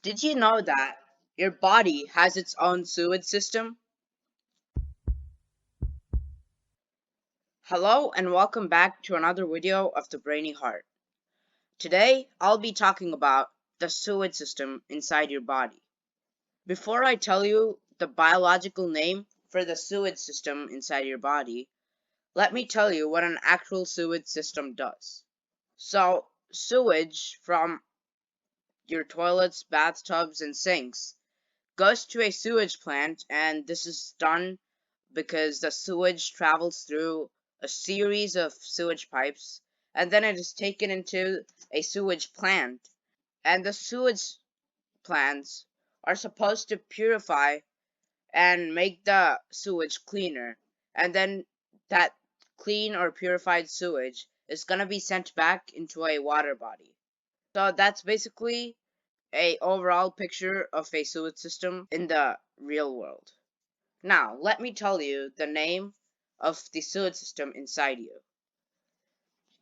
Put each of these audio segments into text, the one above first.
Did you know that your body has its own sewage system? Hello and welcome back to another video of the Brainy Heart. Today, I'll be talking about the sewage system inside your body. Before I tell you the biological name for the sewage system inside your body, let me tell you what an actual sewage system does. So, sewage from your toilets, bathtubs, and sinks goes to a sewage plant, and this is done because the sewage travels through a series of sewage pipes, and then it is taken into a sewage plant, and the sewage plants are supposed to purify and make the sewage cleaner, and then that clean or purified sewage is going to be sent back into a water body. So that's basically a overall picture of a sewage system in the real world. Now, let me tell you the name of the sewage system inside you.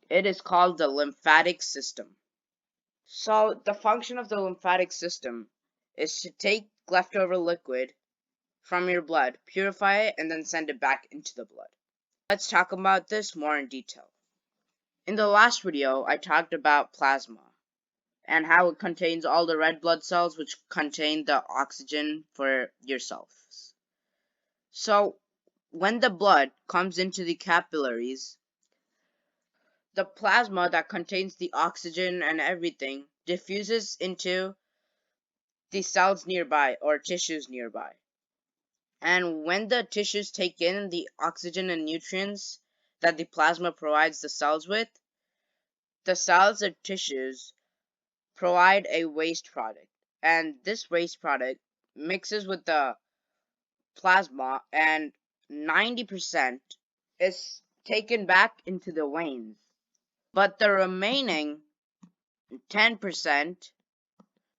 It is called the lymphatic system. So, the function of the lymphatic system is to take leftover liquid from your blood, purify it, and then send it back into the blood. Let's talk about this more in detail. In the last video, I talked about plasma and how it contains all the red blood cells which contain the oxygen for your cells. So, when the blood comes into the capillaries, the plasma that contains the oxygen and everything diffuses into the cells nearby or tissues nearby. And when the tissues take in the oxygen and nutrients that the plasma provides the cells with, the cells or tissues provide a waste product. And this waste product mixes with the plasma, and 90% is taken back into the veins. But the remaining 10%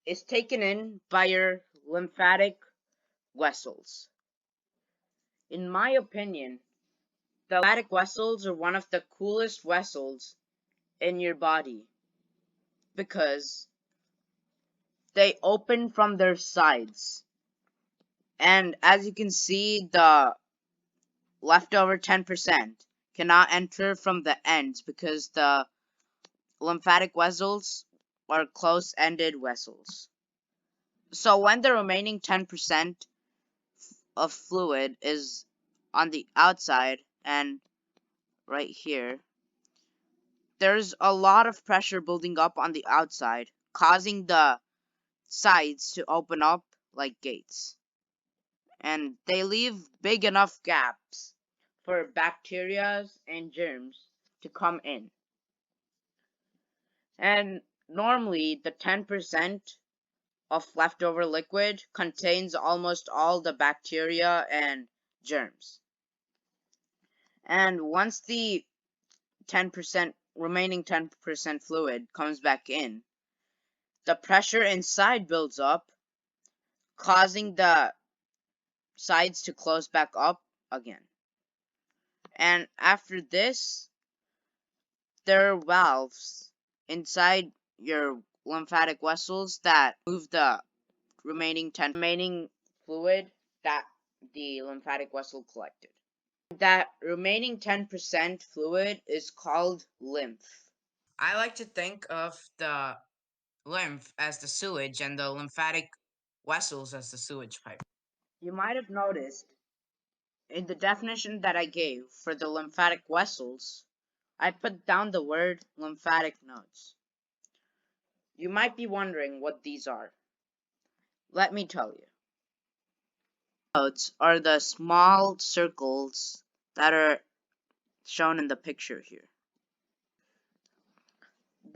is taken in by your lymphatic vessels. In my opinion, the lymphatic vessels are one of the coolest vessels in your body because they open from their sides. And as you can see, the leftover 10% cannot enter from the ends because the lymphatic vessels are close-ended vessels. So when the remaining 10% of fluid is on the outside and right here, there's a lot of pressure building up on the outside, causing the sides to open up like gates. And they leave big enough gaps for bacteria and germs to come in. And normally the 10% of leftover liquid contains almost all the bacteria and germs. And once the 10% remaining 10% fluid comes back in, the pressure inside builds up, causing the sides to close back up again. And after this, there are valves inside your lymphatic vessels that move the remaining fluid that the lymphatic vessel collected. That remaining 10% fluid is called lymph. I like to think of the lymph as the sewage and the lymphatic vessels as the sewage pipe. You might have noticed in the definition that I gave for the lymphatic vessels, I put down the word lymphatic nodes. You might be wondering what these are. Let me tell you. Nodes are the small circles that are shown in the picture here.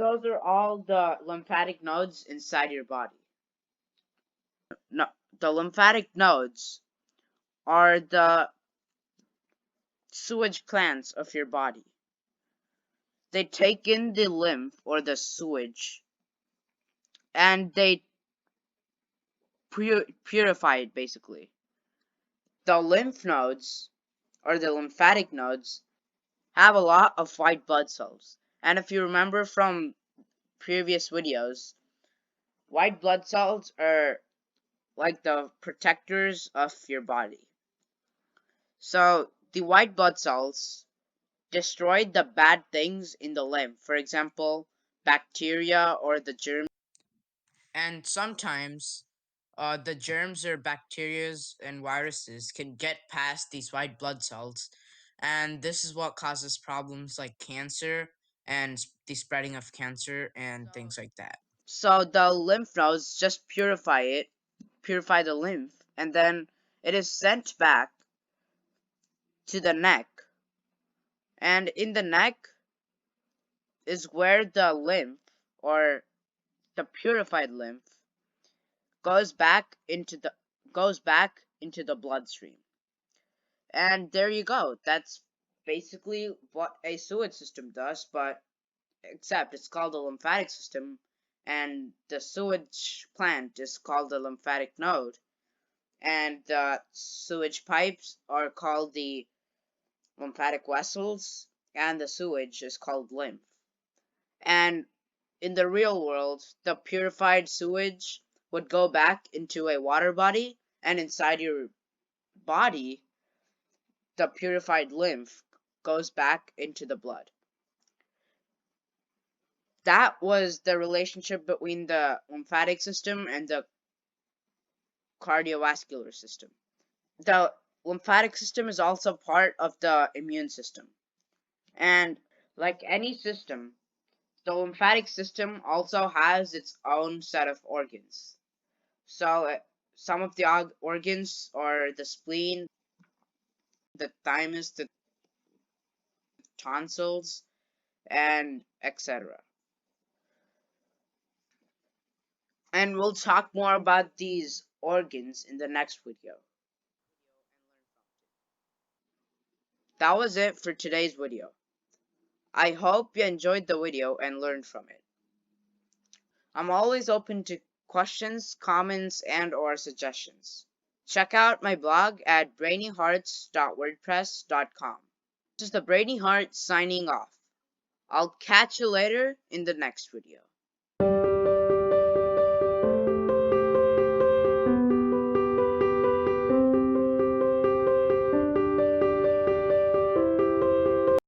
Those are all the lymphatic nodes inside your body. No, the lymphatic nodes are the sewage glands of your body. They take in the lymph or the sewage and they purify it basically. The lymph nodes or the lymphatic nodes have a lot of white blood cells. And if you remember from previous videos, White blood cells are like the protectors of your body. So the white blood cells destroy the bad things in the lymph, for example, bacteria or the germs. And sometimes the germs or bacterias and viruses can get past these white blood cells, and this is what causes problems like cancer and the spreading of cancer and things like that. So the lymph nodes just purify the lymph, and then it is sent back to the neck. And in the neck is where the lymph or the purified lymph goes back into the bloodstream. And there you go. That's basically what a sewage system does, but except it's called the lymphatic system, and the sewage plant is called the lymphatic node, and the sewage pipes are called the lymphatic vessels, and the sewage is called lymph. And in the real world, the purified sewage would go back into a water body, and inside your body, the purified lymph goes back into the blood. That was the relationship between the lymphatic system and the cardiovascular system. The lymphatic system is also part of the immune system. And like any system, the lymphatic system also has its own set of organs. So some of the organs are the spleen, the thymus, the tonsils, and etc. And we'll talk more about these organs in the next video. That was it for today's video. I hope you enjoyed the video and learned from it. I'm always open to questions, comments, and or suggestions. Check out my blog at brainyhearts.wordpress.com. This is the Brainy Heart signing off. I'll catch you later in the next video.